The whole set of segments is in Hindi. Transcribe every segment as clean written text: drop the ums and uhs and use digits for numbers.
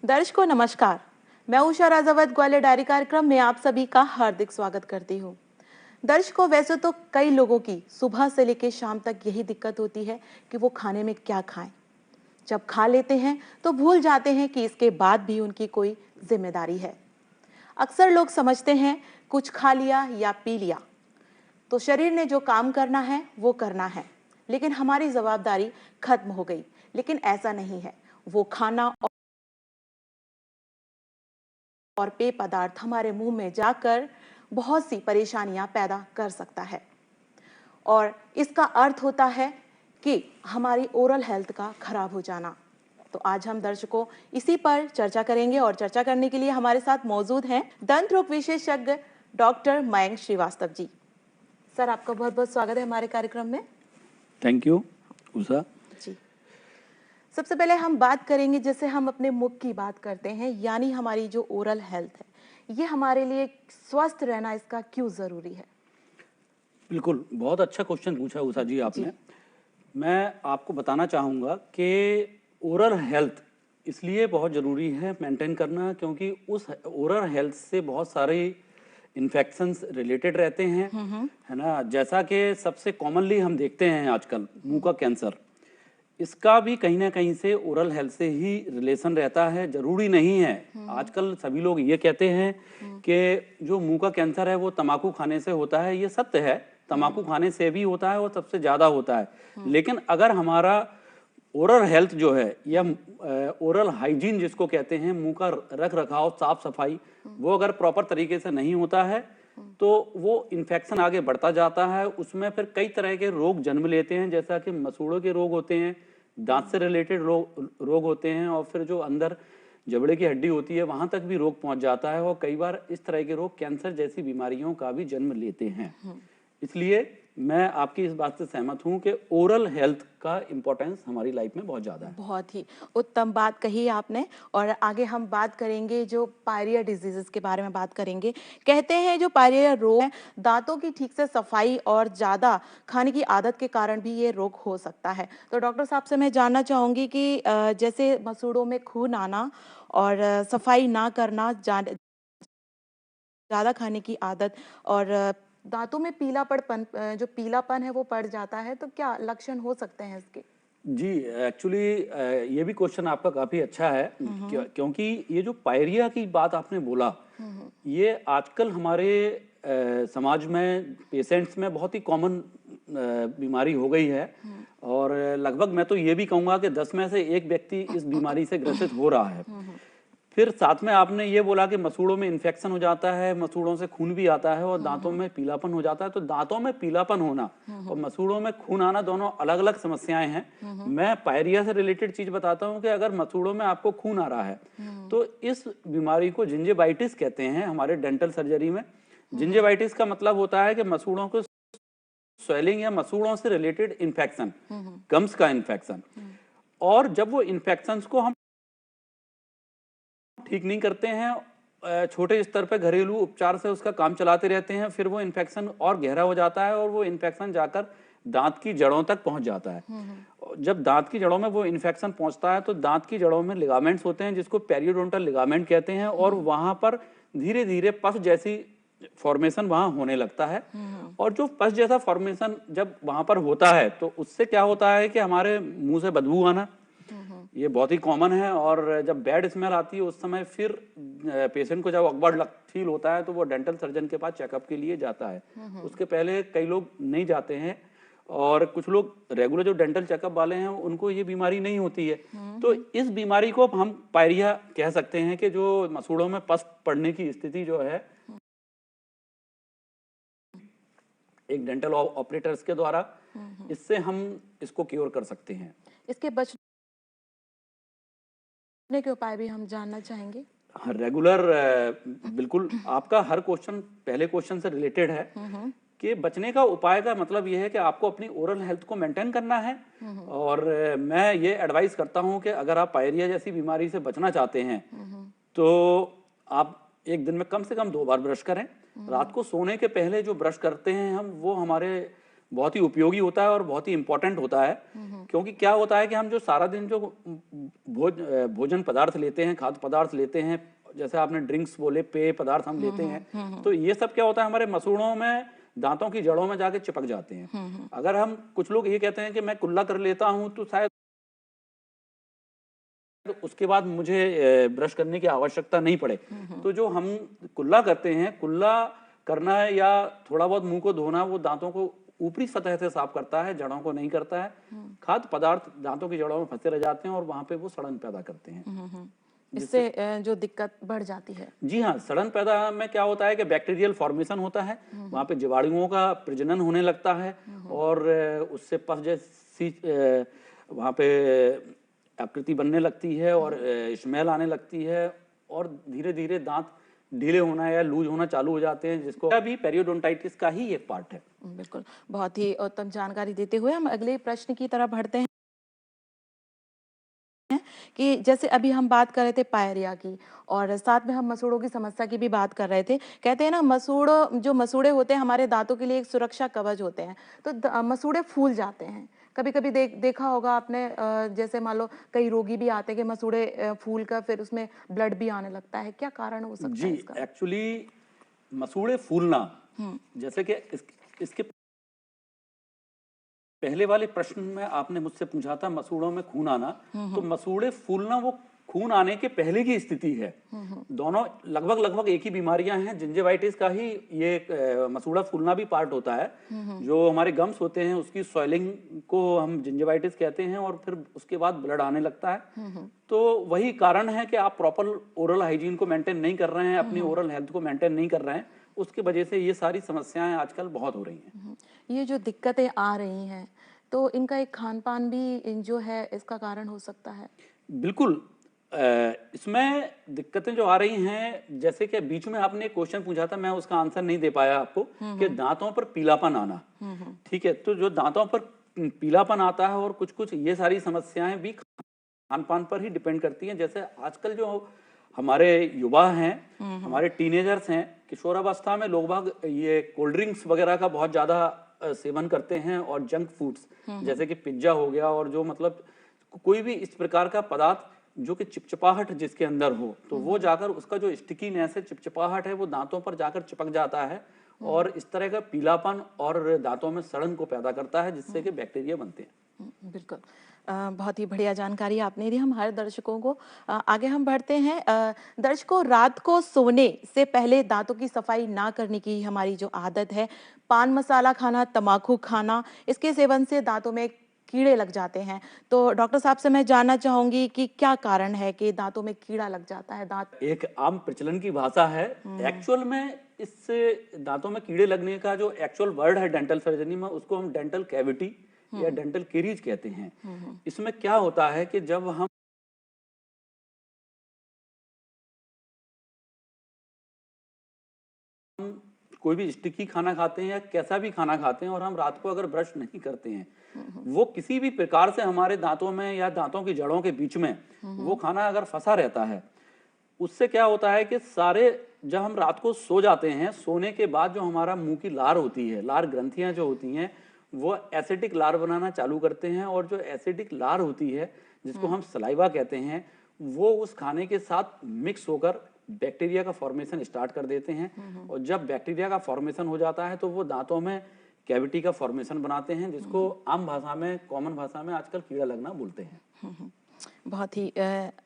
दर्शकों नमस्कार, मैं उषा राजावत ग्वालियर डायरी कार्यक्रम में आप सभी का हार्दिक स्वागत करती हूँ। दर्शकों, वैसे तो कई लोगों की सुबह से लेकर शाम तक यही दिक्कत होती है कि वो खाने में क्या खाएं। जब खा लेते हैं तो भूल जाते हैं कि इसके बाद भी उनकी कोई जिम्मेदारी है। अक्सर लोग समझते हैं कुछ खा लिया या पी लिया तो शरीर ने जो काम करना है वो करना है, लेकिन हमारी जवाबदारी खत्म हो गई। लेकिन ऐसा नहीं है। वो खाना और पेय पदार्थ हमारे मुंह में जाकर बहुत सी परेशानियां पैदा कर सकता है और इसका अर्थ होता है कि हमारी ओरल हेल्थ का खराब हो जाना। तो आज हम दर्शकों इसी पर चर्चा करेंगे और चर्चा करने के लिए हमारे साथ मौजूद हैं दंत रोग विशेषज्ञ डॉक्टर मयंक श्रीवास्तव जी। सर, आपका बहुत बहुत स्वागत है हमारे कार्यक्रम में। थैंक यू उषा जी। सबसे पहले हम बात करेंगे, जैसे हम अपने मुख की बात करते हैं, यानी हमारी जो ओरल हेल्थ है, ये हमारे लिए स्वस्थ रहना इसका क्यों जरूरी है? बिल्कुल, बहुत अच्छा क्वेश्चन पूछा उषा जी आपने। मैं आपको बताना चाहूँगा कि ओरल हेल्थ इसलिए बहुत ज़रूरी है मेंटेन करना, क्योंकि उस ओरल हेल्थ से बहुत सारे इन्फेक्शंस रिलेटेड रहते हैं, है ना। जैसा कि सबसे कॉमनली हम देखते हैं आजकल मुंह का कैंसर, इसका भी कहीं ना कहीं से ओरल हेल्थ से ही रिलेशन रहता है। जरूरी नहीं है। आजकल सभी लोग ये कहते हैं कि जो मुंह का कैंसर है वो तंबाकू खाने से होता है। ये सत्य है, तंबाकू खाने से भी होता है और सबसे ज्यादा होता है। लेकिन अगर हमारा ओरल हेल्थ जो है या ओरल हाइजीन जिसको कहते हैं, मुंह का रख रखाव, साफ सफाई, वो अगर प्रॉपर तरीके से नहीं होता है तो वो इन्फेक्शन आगे बढ़ता जाता है। उसमें फिर कई तरह के रोग जन्म लेते हैं, जैसा कि मसूड़ों के रोग होते हैं, दांत से रिलेटेड रोग होते हैं, और फिर जो अंदर जबड़े की हड्डी होती है वहां तक भी रोग पहुंच जाता है। और कई बार इस तरह के रोग कैंसर जैसी बीमारियों का भी जन्म लेते हैं। इसलिए मैं आपकी इस बात से सहमत हूं कि ओरल हेल्थ का इंपॉर्टेंस हमारी लाइफ में बहुत ज्यादा है। बहुत ही उत्तम बात कही आपने। और आगे हम बात करेंगे, जो पायरिया डिजीजेस के बारे में बात करेंगे। कहते हैं जो पायरिया रोग है, दांतों की ठीक से सफाई और ज्यादा खाने की आदत के कारण भी ये रोग हो सकता है। तो डॉक्टर साहब से मैं जानना चाहूंगी कि जैसे मसूड़ों में खून आना और सफाई ना करना, ज्यादा खाने की आदत और दांतों में जो पीलापन है वो पड़ जाता है, तो क्या लक्षण हो सकते हैं इसके? जी, एक्चुअली ये भी क्वेश्चन आपका काफी अच्छा है, क्योंकि ये जो पायरिया की बात आपने बोला, ये आजकल हमारे समाज में पेशेंट्स में बहुत ही कॉमन बीमारी हो गई है। और लगभग मैं तो ये भी कहूँगा कि 10 में से एक व्यक्ति इस बीमारी से ग्रसित हो रहा है। फिर साथ में आपने ये बोला कि मसूड़ों में इन्फेक्शन हो जाता है, मसूड़ों से खून भी आता है और दांतों में पीलापन हो जाता है। तो दांतों में पीलापन होना और मसूड़ों में खून आना दोनों अलग अलग समस्याएं हैं। मैं पायरिया से रिलेटेड चीज बताता हूँ कि अगर मसूड़ों में आपको खून आ रहा है तो इस बीमारी को जिंजिवाइटिस कहते हैं हमारे डेंटल सर्जरी में। जिंजिवाइटिस का मतलब होता है कि मसूड़ों को स्वेलिंग या मसूड़ों से रिलेटेड इन्फेक्शन, गम्स का इन्फेक्शन। और जब वो इन्फेक्शन को हम ठीक नहीं करते हैं, छोटे स्तर पर घरेलू उपचार से उसका काम चलाते रहते हैं, फिर वो इन्फेक्शन और गहरा हो जाता है और वो इन्फेक्शन जाकर दांत की जड़ों तक पहुंच जाता है। जब दांत की जड़ों में वो इन्फेक्शन पहुंचता है तो दांत की जड़ों में लिगामेंट्स होते हैं जिसको पेरियोडोंटल लिगामेंट कहते हैं, और वहां पर धीरे धीरे पफ जैसी फॉर्मेशन वहां होने लगता है। और जो पफ जैसा फॉर्मेशन जब वहां पर होता है तो उससे क्या होता है कि हमारे मुंह से बदबू आना, ये बहुत ही कॉमन है। और जब बैड स्मेल आती है उस समय फिर पेशेंट को जब अकवर्ड फील होता है तो वो डेंटल सर्जन के पास चेकअप के लिए जाता है। उसके पहले कई लोग नहीं जाते हैं और कुछ लोग रेगुलर जो डेंटल चेकअप वाले हैं उनको ये बीमारी नहीं होती है। तो इस बीमारी को हम पायरिया कह सकते हैं कि जो मसूड़ों में पस पड़ने की स्थिति जो है एक डेंटल ऑपरेटर्स के द्वारा, इससे हम इसको क्योर कर सकते हैं। इसके बचने के उपाय भी हम जानना चाहेंगे। हाँ, रेगुलर बिल्कुल आपका हर क्वेश्चन पहले क्वेश्चन से रिलेटेड है कि बचने का उपाय का मतलब यह है कि आपको अपनी ओरल हेल्थ को मेंटेन करना है। और मैं ये एडवाइस करता हूं कि अगर आप पायरिया जैसी बीमारी से बचना चाहते हैं तो आप एक दिन में कम से कम 2 बार ब्रश करें। रात को सोने के पहले जो ब्रश करते हैं हम, वो हमारे बहुत ही उपयोगी होता है और बहुत ही इम्पोर्टेंट होता है। क्योंकि क्या होता है कि हम जो सारा दिन जो भोजन पदार्थ लेते हैं, खाद्य पदार्थ लेते हैं, जैसे आपने ड्रिंक्स बोले, पेय पदार्थ हम लेते हैं, तो ये सब क्या होता है हमारे मसूड़ों में, दांतों की जड़ों में जाके चिपक जाते हैं। अगर हम, कुछ लोग ये कहते हैं कि मैं कुल्ला कर लेता हूं तो शायद उसके बाद मुझे ब्रश करने की आवश्यकता नहीं पड़े। तो जो हम कुल्ला करते हैं, कुल्ला करना है या थोड़ा बहुत मुंह को धोना, वो दांतों को ऊपरी सतह से साफ करता है, जड़ों को नहीं करता है। खाद्य पदार्थ दांतों की जड़ों में फंसे रह जाते हैं और वहां पे वो सड़न पैदा करते हैं। इससे जो दिक्कत बढ़ जाती है। जी हाँ, सड़न पैदा में क्या होता है कि बैक्टीरियल फॉर्मेशन होता है, वहाँ पे जीवाणुओं का प्रजनन होने लगता है और उससे पस जैसी वहाँ पे आकृति बनने लगती है और स्मेल आने लगती है और धीरे धीरे दांत ढीले होना या लूज होना चालू हो जाते हैं, जिसको भी पेरियोडोंटाइटिस का ही एक पार्ट है। बिल्कुल, बहुत ही उत्तम जानकारी देते हुए हम अगले प्रश्न की तरफ बढ़ते हैं कि जैसे अभी हम बात कर रहे थे पायरिया की और साथ में हम मसूड़ों की समस्या की भी बात कर रहे थे। कहते हैं ना, जो मसूड़े होते हैं हमारे दांतों के लिए एक सुरक्षा कवच होते हैं। तो मसूड़े फूल जाते हैं। कभी-कभी देखा होगा आपने, जैसे मान लो कई रोगी भी आते हैं कि मसूड़े फूल कर फिर उसमें ब्लड भी आने लगता है। क्या कारण हो सकता जी, है इसका? एक्चुअली मसूड़े फूलना, जैसे कि इसके पहले वाले प्रश्न में आपने मुझसे पूछा था मसूड़ों में खून आना, तो मसूड़े फूलना वो खून आने के पहले की स्थिति है। दोनों लगभग एक ही बीमारियां हैं। जिंजिवाइटिस का ही ये मसूड़ा फूलना भी पार्ट होता है। जो हमारे गम्स होते हैं उसकी स्वेलिंग को हम जिंजिवाइटिस कहते हैं और फिर उसके बाद ब्लड आने लगता है। तो वही कारण है कि आप प्रॉपर ओरल हाइजीन को मेंटेन नहीं कर रहे हैं, अपनी ओरल हेल्थ को मेंटेन नहीं कर रहे हैं, उसकी वजह से ये सारी समस्याएं आजकल बहुत हो रही हैं। ये जो दिक्कतें आ रही हैं, तो इनका एक खान-पान भी जो है इसका कारण हो सकता है? बिल्कुल। इसमें दिक्कतें जो आ रही हैं, जैसे कि बीच में आपने एक क्वेश्चन पूछा था, मैं उसका आंसर नहीं दे पाया आपको, कि दांतों पर पीलापन आना। ठीक है, तो जो दांतों पर पीलापन आता है और कुछ ये सारी समस्याएं भी खान पान पर ही डिपेंड करती हैं। जैसे आजकल जो हमारे युवा हैं, हमारे टीनेजर्स हैं, किशोरावस्था में लोग बाग ये कोल्ड ड्रिंक्स वगैरह का बहुत ज्यादा सेवन करते हैं और जंक फूड्स जैसे कि पिज्जा हो गया और जो मतलब कोई भी इस प्रकार का पदार्थ जो कि चिपचिपाहट जिसके अंदर हो, तो वो जाकर उसका जो स्टिकीनेस है, चिपचिपाहट है, वो दांतों पर जाकर चिपक जाता है और इस तरह का पीलापन और दांतों में सड़न को पैदा करता है, जिससे कि बैक्टीरिया बनते हैं। बिल्कुल। बहुत ही बढ़िया जानकारी आपने दी हमारे दर्शकों को। आगे हम बढ़ते हैं। दर्शकों, रात को सोने से पहले दांतों की सफाई ना करने की हमारी जो आदत है, पान मसाला खाना, तम्बाकू खाना, इसके सेवन से दांतों में कीड़े लग जाते हैं। तो डॉक्टर साहब से मैं जानना चाहूंगी कि क्या कारण है कि दांतों में कीड़ा लग जाता है? दांत एक आम प्रचलन की भाषा है। एक्चुअल में इससे दांतों में कीड़े लगने का जो एक्चुअल वर्ड है डेंटल सर्जरी में, उसको हम डेंटल कैविटी या डेंटल कैरीज कहते हैं। इसमें क्या होता है कि जब हम कोई भी स्टिकी खाना खाते हैं या कैसा भी खाना खाते हैं और हम रात को अगर ब्रश नहीं करते हैं, वो किसी भी प्रकार से हमारे दांतों में या दांतों की जड़ों के बीच में वो खाना अगर फंसा रहता है, उससे क्या होता है कि सारे, जब हम रात को सो जाते हैं, सोने के बाद जो हमारा मुंह की लार होती है, लार ग्रंथियां जो होती हैं, वो एसिडिक लार बनाना चालू करते हैं और जो एसिडिक लार होती है, जिसको हम सलाइवा कहते हैं, वो उस खाने के साथ मिक्स होकर बैक्टीरिया का फॉर्मेशन स्टार्ट कर देते हैं और जब बैक्टीरिया का फॉर्मेशन हो जाता है तो वो दांतों में कैविटी का फॉर्मेशन बनाते हैं, जिसको आम भाषा में, कॉमन भाषा में आजकल कीड़ा लगना बोलते हैं। बहुत ही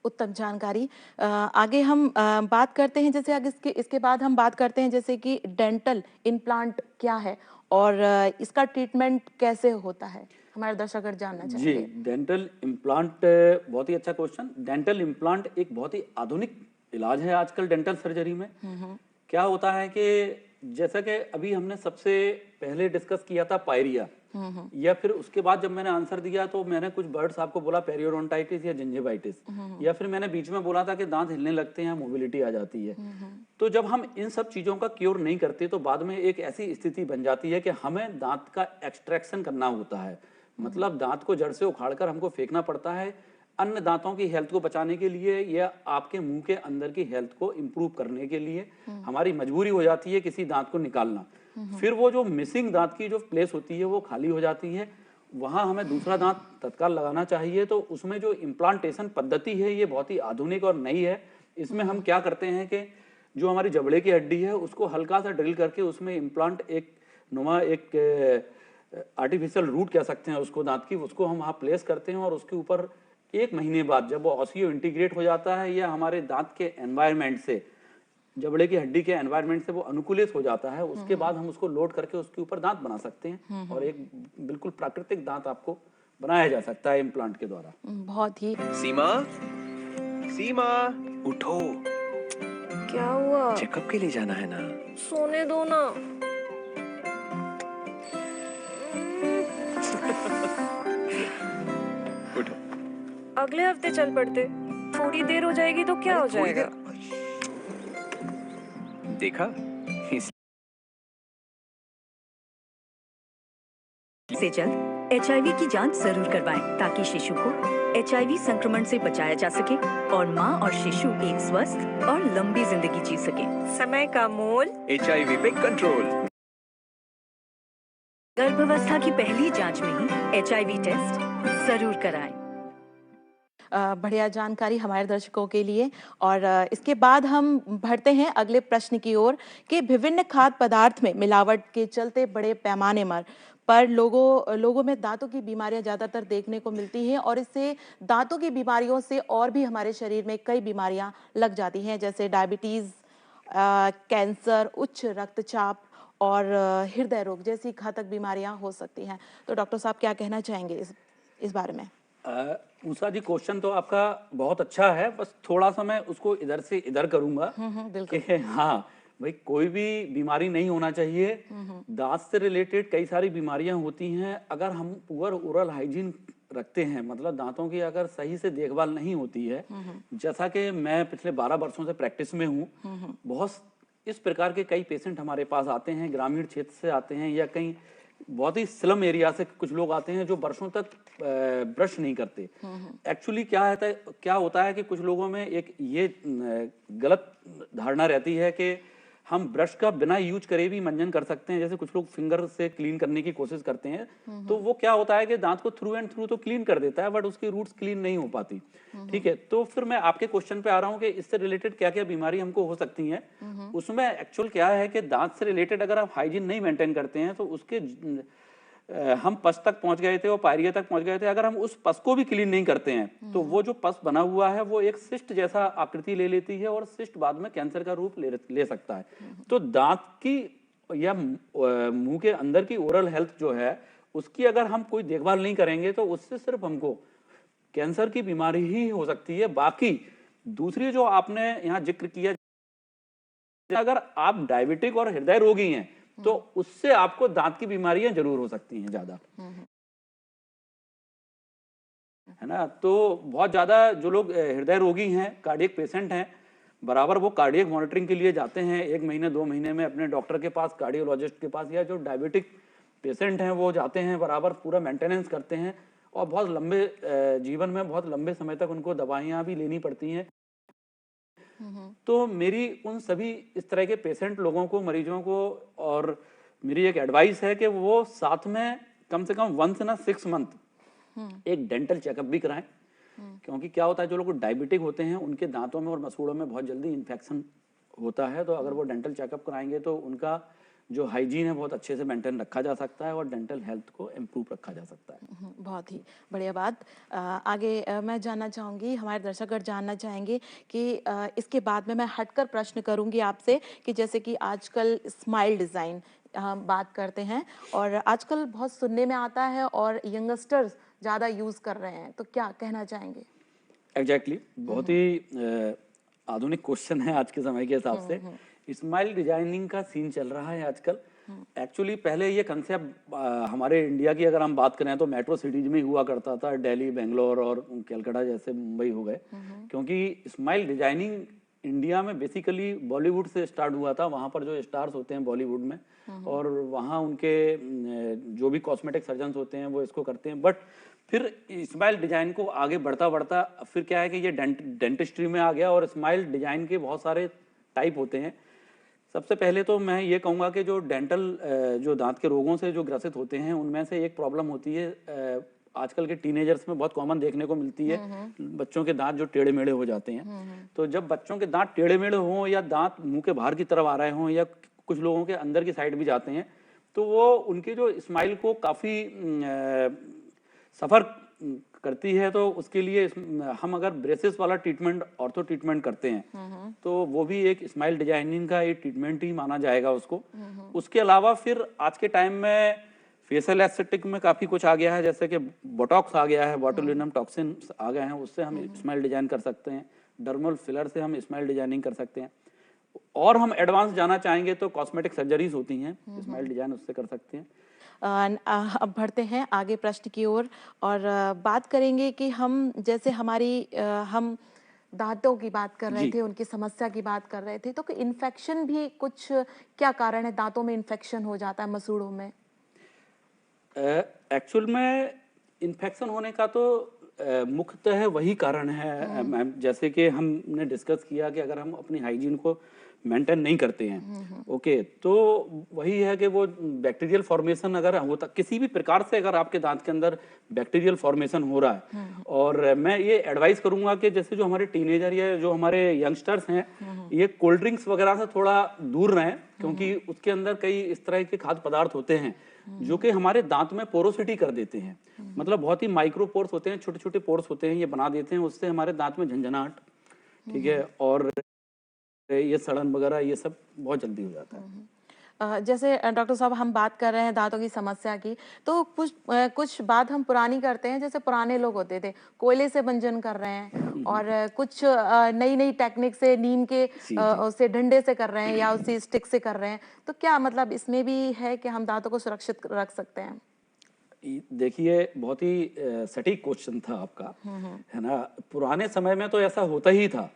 उत्तम जानकारी। आगे हम बात करते हैं, जैसे आगे इसके बाद हम बात करते हैं जैसे कि डेंटल इम्प्लांट क्या है और इसका ट्रीटमेंट कैसे होता है, हमारे दर्शक अगर जानना जी, चाहेंगे। डेंटल इम्प्लांट बहुत ही अच्छा क्वेश्चन। डेंटल इम्प्लांट एक बहुत ही आधुनिक इलाज है आजकल डेंटल सर्जरी में। क्या होता है कि जैसा कि अभी हमने सबसे पहले डिस्कस किया था पायरिया, या फिर उसके बाद जब मैंने आंसर दिया तो मैंने कुछ वर्ड्स आपको बोला, पेरियोडोंटाइटिस या जिंजिवाइटिस, या फिर मैंने बीच में बोला था कि दांत हिलने लगते हैं, मोबिलिटी आ जाती है। तो जब हम इन सब चीजों का क्योर नहीं करते तो बाद में एक ऐसी स्थिति बन जाती है कि हमें दांत का एक्सट्रैक्शन करना होता है, मतलब दांत को जड़ से उखाड़कर हमको फेंकना पड़ता है अन्य दांतों की हेल्थ को बचाने के लिए या आपके मुंह के अंदर की हेल्थ को इंप्रूव करने के लिए हमारी मजबूरी हो जाती है किसी दांत को निकालना। फिर वो जो मिसिंग दांत की जो प्लेस होती है वो खाली हो जाती है, वहां हमें दूसरा दांत तत्काल लगाना चाहिए। तो उसमें जो इम्प्लांटेशन पद्धति है ये बहुत ही आधुनिक और नई है। इसमें हम क्या करते हैं कि जो हमारी जबड़े की हड्डी है उसको हल्का सा ड्रिल करके उसमें इम्प्लांट एक आर्टिफिशियल रूट कह सकते हैं उसको, दांत की, उसको हम वहाँ प्लेस करते हैं और उसके ऊपर 1 महीने बाद जब वो ऑसियो इंटीग्रेट हो जाता है या हमारे दांत के एनवायरनमेंट से, जबड़े की हड्डी के एनवायरनमेंट से वो अनुकूलित हो जाता है, उसके बाद हम उसको लोड करके उसके ऊपर दांत बना सकते हैं और एक बिल्कुल प्राकृतिक दांत आपको बनाया जा सकता है इम्प्लांट के द्वारा। बहुत ही। सीमा, सीमा, उठो, क्या हुआ? चेकअप के लिए जाना है ना। सोने दो ना। उठो। अगले हफ्ते चल पड़ते, थोड़ी देर हो जाएगी तो क्या हो थोड़ी जाएगा? देखा, से जल्द HIV की जांच जरूर करवाएं ताकि शिशु को HIV संक्रमण से बचाया जा सके और मां और शिशु एक स्वस्थ और लंबी जिंदगी जी सके। समय का मोल HIV पे कंट्रोल। गर्भावस्था की पहली जांच में ही HIV टेस्ट जरूर कराएं। बढ़िया जानकारी हमारे दर्शकों के लिए। और इसके बाद हम बढ़ते हैं अगले प्रश्न की ओर कि विभिन्न खाद्य पदार्थ में मिलावट के चलते बड़े पैमाने पर लोगों में दांतों की बीमारियां ज़्यादातर देखने को मिलती हैं और इससे दांतों की बीमारियों से और भी हमारे शरीर में कई बीमारियां लग जाती हैं, जैसे डायबिटीज़, कैंसर, उच्च रक्तचाप और हृदय रोग जैसी घातक बीमारियां हो सकती हैं। तो डॉक्टर साहब क्या कहना चाहेंगे इस बारे में? उषा जी, क्वेश्चन तो आपका बहुत अच्छा है, बस थोड़ा सा मैं उसको इधर से इधर करूंगा बिल्कुल। कि हाँ भाई, कोई भी बीमारी नहीं होना चाहिए। दांत से रिलेटेड कई सारी बीमारियां होती हैं। अगर हम पुअर ओरल हाइजीन रखते हैं, मतलब दांतों की अगर सही से देखभाल नहीं होती है, जैसा कि मैं पिछले 12 वर्षों से प्रैक्टिस में हूँ, बहुत इस प्रकार के कई पेशेंट हमारे पास आते हैं, ग्रामीण क्षेत्र से आते हैं या कहीं बहुत ही स्लम एरिया से कुछ लोग आते हैं जो वर्षों तक ब्रश नहीं करते। एक्चुअली क्या होता है कि कुछ लोगों में एक ये गलत धारणा रहती है कि हम ब्रश का बिना यूज करे भी मंजन कर सकते हैं। जैसे कुछ लोग फिंगर से क्लीन करने की कोशिश करते हैं, तो वो क्या होता है कि दांत को थ्रू एंड थ्रू तो क्लीन कर देता है, बट उसकी रूट्स क्लीन नहीं हो पाती। ठीक है, तो फिर मैं आपके क्वेश्चन पे आ रहा हूँ कि इससे रिलेटेड क्या क्या बीमारी हमको हो सकती है। उसमें एक्चुअल क्या है कि दांत से रिलेटेड अगर आप हाइजीन नहीं मेंटेन करते हैं तो उसके हम पस तक पहुंच गए थे और पायरिया तक पहुंच गए थे, अगर हम उस पस को भी क्लीन नहीं करते हैं तो वो जो पस बना हुआ है वो एक सिस्ट जैसा आकृति ले लेती है और सिस्ट बाद में कैंसर का रूप ले सकता है। तो दांत की या मुंह के अंदर की ओरल हेल्थ जो है उसकी अगर हम कोई देखभाल नहीं करेंगे तो उससे सिर्फ हमको कैंसर की बीमारी ही हो सकती है। बाकी दूसरी जो आपने यहाँ जिक्र किया, अगर आप डायबिटिक और हृदय रोगी हैं तो उससे आपको दांत की बीमारियां जरूर हो सकती हैं ज्यादा, है ना। तो बहुत ज्यादा जो लोग हृदय रोगी हैं, कार्डियक पेशेंट हैं, बराबर वो कार्डियक मॉनिटरिंग के लिए जाते हैं 1 महीने 2 महीने में अपने डॉक्टर के पास, कार्डियोलॉजिस्ट के पास, या जो डायबिटिक पेशेंट हैं वो जाते हैं, बराबर पूरा मेंटेनेंस करते हैं और बहुत लंबे जीवन में बहुत लंबे समय तक उनको दवाइयाँ भी लेनी पड़ती हैं। तो मेरी उन सभी इस तरह के पेशेंट लोगों को, मरीजों को, और मेरी एक एडवाइस है कि वो साथ में कम से कम 1 से 6 मंथ एक डेंटल चेकअप भी कराएं। क्योंकि क्या होता है, जो लोग डायबिटिक होते हैं उनके दांतों में और मसूड़ों में बहुत जल्दी इन्फेक्शन होता है, तो अगर वो डेंटल चेकअप कराएंगे तो उनका जो हाइजीन है बहुत अच्छे से मेंटेन रखा जा सकता है और डेंटल हेल्थ को इम्प्रूव रखा जा सकता है। बहुत ही बढ़िया बात। आगे मैं जानना चाहूँगी, हमारे दर्शक जानना चाहेंगे कि इसके बाद में मैं हटकर प्रश्न करूँगी आपसे कि जैसे कि आजकल स्माइल डिज़ाइन हम बात करते हैं और आजकल बहुत सुनने में आता है और यंगस्टर्स ज़्यादा यूज़ कर रहे हैं, तो क्या कहना चाहेंगे? एग्जैक्टली, बहुत ही आधुनिक क्वेश्चन है आज के समय के हिसाब से। स्माइल डिजाइनिंग का सीन चल रहा है आजकल। एक्चुअली पहले ये कंसेप्ट हमारे इंडिया की अगर हम बात करें तो मेट्रो सिटीज में हुआ करता था, दिल्ली, बेंगलोर और कलकत्ता जैसे मुंबई हो गए। क्योंकि स्माइल डिजाइनिंग इंडिया में बेसिकली बॉलीवुड से स्टार्ट हुआ था। वहाँ पर जो स्टार्स होते हैं बॉलीवुड में और वहाँ उनके जो भी कॉस्मेटिक सर्जन्स होते हैं वो इसको करते हैं। बट फिर स्माइल डिजाइन को आगे बढ़ता बढ़ता फिर क्या है कि ये डेंटिस्ट्री में आ गया और स्माइल डिजाइन के बहुत सारे टाइप होते हैं। सबसे पहले तो मैं ये कहूँगा कि जो डेंटल जो दांत के रोगों से जो ग्रसित होते हैं उनमें से एक प्रॉब्लम होती है आजकल के टीनेजर्स में बहुत कॉमन देखने को मिलती है, बच्चों के दांत जो टेढ़े मेढ़े हो जाते हैं। तो जब बच्चों के दांत टेढ़े मेढ़े हों या दांत मुंह के बाहर की तरफ आ रहे हों या कुछ लोगों के अंदर की साइड भी जाते हैं, तो वो उनके जो स्माइल को काफ़ी सफ़र करती है। तो उसके लिए हम अगर ब्रेसेस वाला ट्रीटमेंट, ऑर्थो ट्रीटमेंट करते हैं तो वो भी एक स्माइल डिजाइनिंग का एक ट्रीटमेंट ही माना जाएगा उसको। उसके अलावा फिर आज के टाइम में फेशियल एस्थेटिक में काफ़ी कुछ आ गया है, जैसे कि बोटॉक्स आ गया है, बोटुलिनम टॉक्सिन आ गए हैं, उससे हम स्माइल डिजाइन कर सकते हैं। डर्मल फिलर से हम स्माइल डिजाइनिंग कर सकते हैं। और हम एडवांस जाना चाहेंगे तो कॉस्मेटिक सर्जरीज होती हैं, स्माइल डिजाइन उससे कर सकते हैं। अब बढ़ते हैं आगे प्रश्न की ओर और बात करेंगे कि हम जैसे हम दांतों की बात कर रहे जी। थे, उनकी समस्या की बात कर रहे थे, तो इन्फेक्शन भी कुछ क्या कारण है, दांतों में इन्फेक्शन हो जाता है मसूड़ों में? एक्चुअल में इन्फेक्शन होने का तो मुख्यतः वही कारण है मैम, जैसे कि हमने डिस्कस किया कि अगर हम अपनी हाइजीन को मेंटेन नहीं करते हैं, ओके, तो वही है कि वो बैक्टीरियल फॉर्मेशन अगर होता किसी भी प्रकार से, अगर आपके दांत के अंदर बैक्टीरियल फॉर्मेशन हो रहा है, और मैं ये एडवाइस करूंगा कि जैसे जो हमारे टीनेजर या जो हमारे यंगस्टर्स हैं, ये कोल्ड ड्रिंक्स वगैरह से थोड़ा दूर रहें, क्योंकि उसके अंदर कई इस तरह के खाद्य पदार्थ होते हैं जो कि हमारे दांत में पोरोसिटी कर देते हैं। मतलब बहुत ही माइक्रो पोर्स होते हैं, छोटे छोटे पोर्स होते हैं, ये बना देते हैं, उससे हमारे दांत में झंझनाहट, ठीक है, और ये सड़न वगैरह ये सब बहुत जल्दी हो जाता है। जैसे डॉक्टर साहब हम बात कर रहे हैं दांतों की समस्या की, तो कुछ बात हम पुरानी करते हैं, जैसे पुराने लोग होते थे कोयले से मंजन कर रहे हैं, और कुछ नई नई टेक्निक से नीम के जी। उससे डंडे से कर रहे हैं या उसी स्टिक से कर रहे हैं। तो क्या मतलब इसमें भी है कि हम दांतों को सुरक्षित रख सकते हैं? देखिए, बहुत ही सटीक क्वेश्चन था आपका, है ना। पुराने समय में तो ऐसा होता ही था।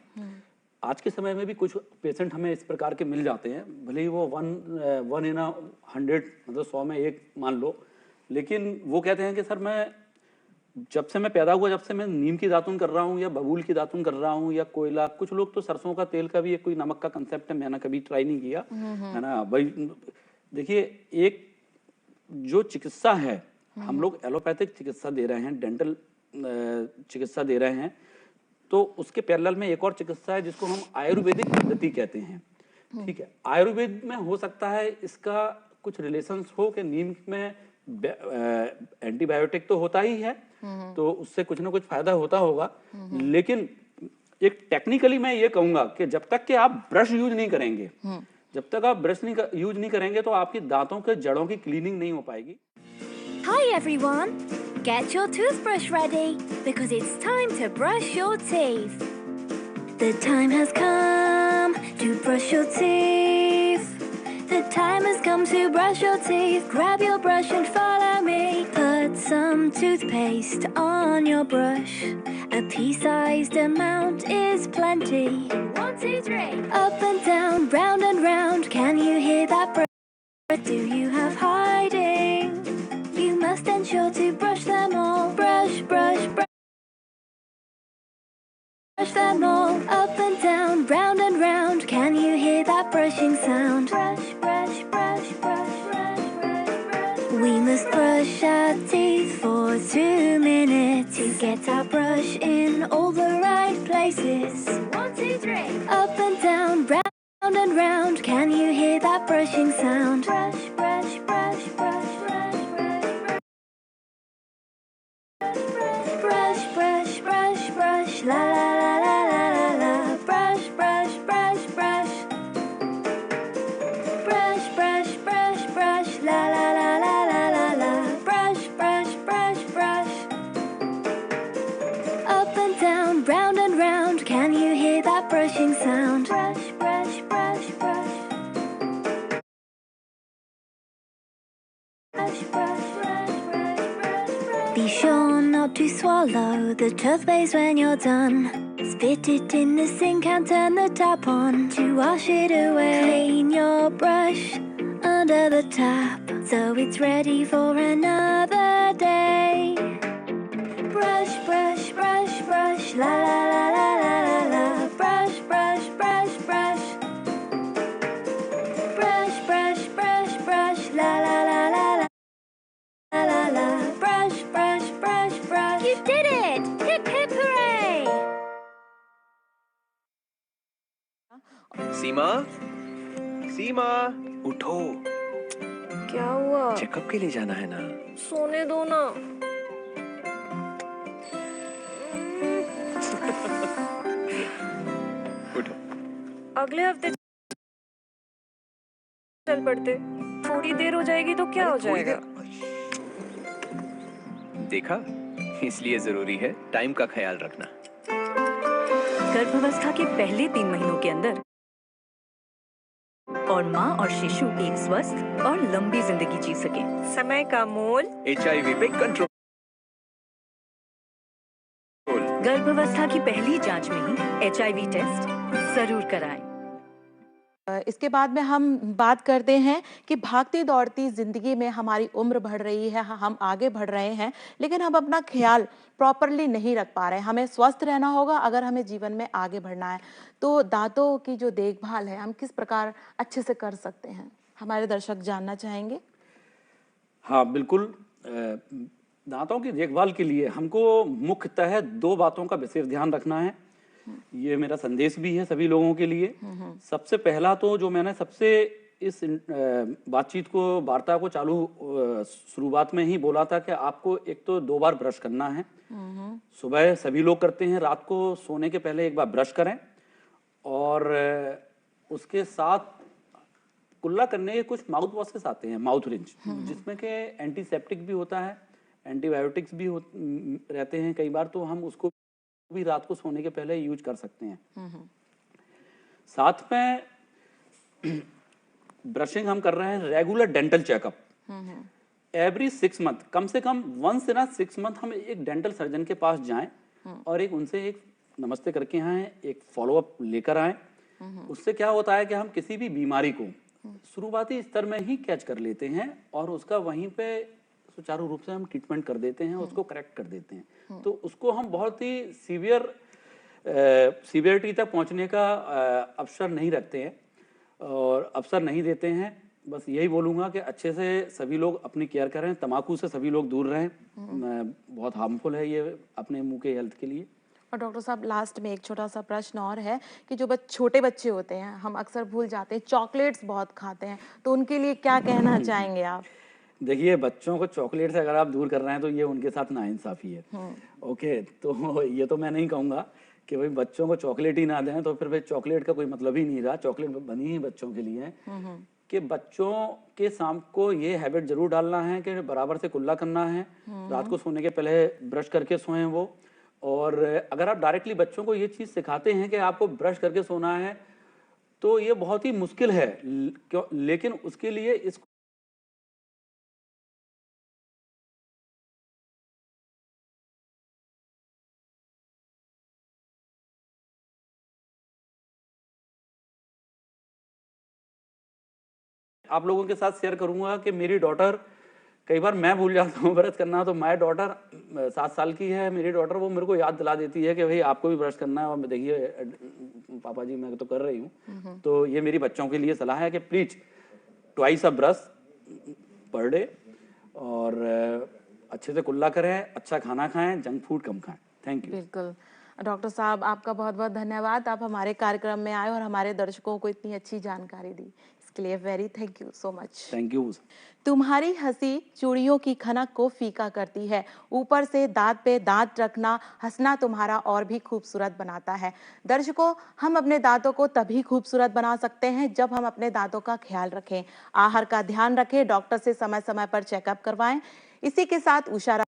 आज के समय में भी कुछ पेशेंट हमें इस प्रकार के मिल जाते हैं, भले ही वो वन इन 100, मतलब 100 में एक मान लो, लेकिन वो कहते हैं कि सर मैं जब से मैं पैदा हुआ, जब से मैं नीम की दातुन कर रहा हूँ या बबूल की दातुन कर रहा हूँ या कोयला, कुछ लोग तो सरसों का तेल का भी एक कोई नमक का कंसेप्ट है, मैंने कभी ट्राई नहीं किया, है ना भाई। देखिए, एक जो चिकित्सा है, हम लोग एलोपैथिक चिकित्सा दे रहे हैं, डेंटल चिकित्सा दे रहे हैं, तो उसके पैरेलल में एक और चिकित्सा है जिसको हम आयुर्वेदिक पद्धति कहते हैं, ठीक है। आयुर्वेद में हो सकता है इसका कुछ रिलेशंस हो कि नीम में एंटीबायोटिक तो होता ही है, तो उससे कुछ ना कुछ फायदा होता होगा, लेकिन एक टेक्निकली मैं ये कहूंगा कि जब तक कि आप ब्रश यूज नहीं करेंगे, जब तक आप ब्रश यूज नहीं करेंगे तो आपकी दांतों के जड़ों की क्लीनिंग नहीं हो पाएगी। Hi everyone! Get your toothbrush ready because it's time to brush your teeth. The time has come to brush your teeth. The time has come to brush your teeth. Grab your brush and follow me. Put some toothpaste on your brush. A pea-sized amount is plenty. 1, 2, 3. Up and down, round and round. Can you hear that brush? Do you have hiding? You must ensure to brush them all. Brush, brush, brush. Brush them all. Up and down, round and round. Can you hear that brushing sound? Brush, brush, brush, brush, brush, brush, brush. We must brush our teeth for 2 minutes to get our brush in all the right places. 1, 2, 3. Up and down, round and round. Can you hear that brushing sound? Brush, brush, brush, brush, brush, brush, brush. Brush, brush, brush, brush, la la la la la la la. Brush, brush, brush, brush. Brush, brush, brush, brush, la la la la la la la. Brush, brush, brush, brush. Up and down, round and round. Can you hear that brushing sound? Brush, brush, brush, brush. Brush, brush, brush, brush, brush, brush. Be sure not to swallow the toothpaste when you're done. Spit it in the sink and turn the tap on to wash it away. Clean your brush under the tap so it's ready for another day. Brush, brush, brush, brush, la la la la la la la. Brush, brush, brush, brush. सीमा, सीमा, उठो। क्या हुआ? चेकअप के लिए जाना है ना। सोने दो ना। उठो। अगले हफ्ते चल पड़ते। थोड़ी देर हो जाएगी तो क्या हो अरे थोड़ी जाएगा? देखा, इसलिए जरूरी है टाइम का ख्याल रखना। गर्भावस्था के पहले 3 महीनों के अंदर और माँ और शिशु एक स्वस्थ और लंबी जिंदगी जी सके। समय का मोल। HIV पे कंट्रोल। गर्भावस्था की पहली जांच में ही HIV टेस्ट जरूर कराएं। इसके बाद में हम बात करते हैं कि भागती दौड़ती जिंदगी में हमारी उम्र बढ़ रही है, हम आगे बढ़ रहे हैं, लेकिन हम अपना ख्याल प्रॉपरली नहीं रख पा रहे हैं। हमें स्वस्थ रहना होगा अगर हमें जीवन में आगे बढ़ना है। तो दांतों की जो देखभाल है हम किस प्रकार अच्छे से कर सकते हैं, हमारे दर्शक जानना चाहेंगे। हाँ बिल्कुल। दांतों की देखभाल के लिए हमको मुख्यतः 2 बातों का विशेष ध्यान रखना है। ये मेरा संदेश भी है सभी लोगों के लिए। सबसे पहला तो जो मैंने सबसे इस बातचीत को, वार्ता को शुरुआत में ही बोला था कि आपको एक तो 2 बार ब्रश करना है। सुबह सभी लोग करते हैं, रात को सोने के पहले एक बार ब्रश करें, और उसके साथ कुल्ला करने के कुछ माउथ वॉशेस आते हैं, माउथ रिंच, जिसमें के एंटीसेप्टिक भी होता है, एंटीबायोटिक्स भी रहते हैं कई बार, तो हम उसको भी रात को सोने के पहले यूज कर सकते हैं। साथ में ब्रशिंग हम कर रहे हैं, regular dental checkup every 6 month, कम से कम वंस इन 6 मंथ हम एक डेंटल सर्जन के पास जाएं और उनसे एक नमस्ते करके आए, एक फॉलोअप लेकर आए। उससे क्या होता है कि हम किसी भी बीमारी को शुरुआती स्तर में ही कैच कर लेते हैं और उसका वहीं पे सुचारू रूप से हम ट्रीटमेंट कर देते हैं, उसको करेक्ट कर देते हैं। तो उसको हम बहुत ही सीवियरिटी तक पहुंचने का अवसर नहीं रखते हैं और अवसर नहीं देते हैं। बस यही बोलूँगा कि अच्छे से सभी लोग अपनी केयर करें, तम्बाकू से सभी लोग दूर रहें, बहुत हार्मफुल है ये अपने मुंह के हेल्थ के लिए। और डॉक्टर साहब लास्ट में एक छोटा सा प्रश्न और है कि जो छोटे बच्चे होते हैं, हम अक्सर भूल जाते हैं, चॉकलेट्स बहुत खाते हैं, तो उनके लिए क्या कहना चाहेंगे आप? देखिए, बच्चों को चॉकलेट से अगर आप दूर कर रहे हैं तो ये उनके साथ नाइंसाफी है। ओके, तो ये तो मैं नहीं कहूँगा कि भाई बच्चों को चॉकलेट ही ना दें, तो फिर भाई चॉकलेट का कोई मतलब ही नहीं रहा। चॉकलेट बनी ही बच्चों के लिए है कि बच्चों के शाम को ये हैबिट जरूर डालना है कि बराबर से कुल्ला करना है, रात को सोने के पहले ब्रश करके सोएं वो। और अगर आप डायरेक्टली बच्चों को ये चीज़ सिखाते हैं कि आपको ब्रश करके सोना है, तो ये बहुत ही मुश्किल है, लेकिन उसके लिए इस आप लोगों के साथ शेयर करूंगा कि मेरी डॉटर, कई बार मैं भूल जाता हूँ ब्रश करना, तो माय डॉटर 7 साल की है मेरी डॉटर, वो मेरे को याद दिला देती है कि भाई आपको भी ब्रश करना है। और देखिए पापा जी मैं तो कर रही हूँ। तो ये मेरी बच्चों के लिए सलाह है कि please twice a brush per day, और अच्छे से कुल्ला करें, अच्छा खाना खाएं, जंक फूड कम खाएं। Thank you. बिल्कुल डॉक्टर साहब, आपका बहुत बहुत धन्यवाद। आप हमारे कार्यक्रम में आए और हमारे दर्शकों को इतनी अच्छी जानकारी दी, इसके लिए very thank you so much. Thank you. तुम्हारी हंसी चूड़ियों की खनक को फीका करती है, ऊपर से दांत पे दांत रखना हंसना तुम्हारा और भी खूबसूरत बनाता है। दर्शकों, हम अपने दांतों को तभी खूबसूरत बना सकते हैं जब हम अपने दांतों का ख्याल रखें, आहार का ध्यान रखें, डॉक्टर से समय समय पर चेकअप करवाएं। इसी के साथ उषा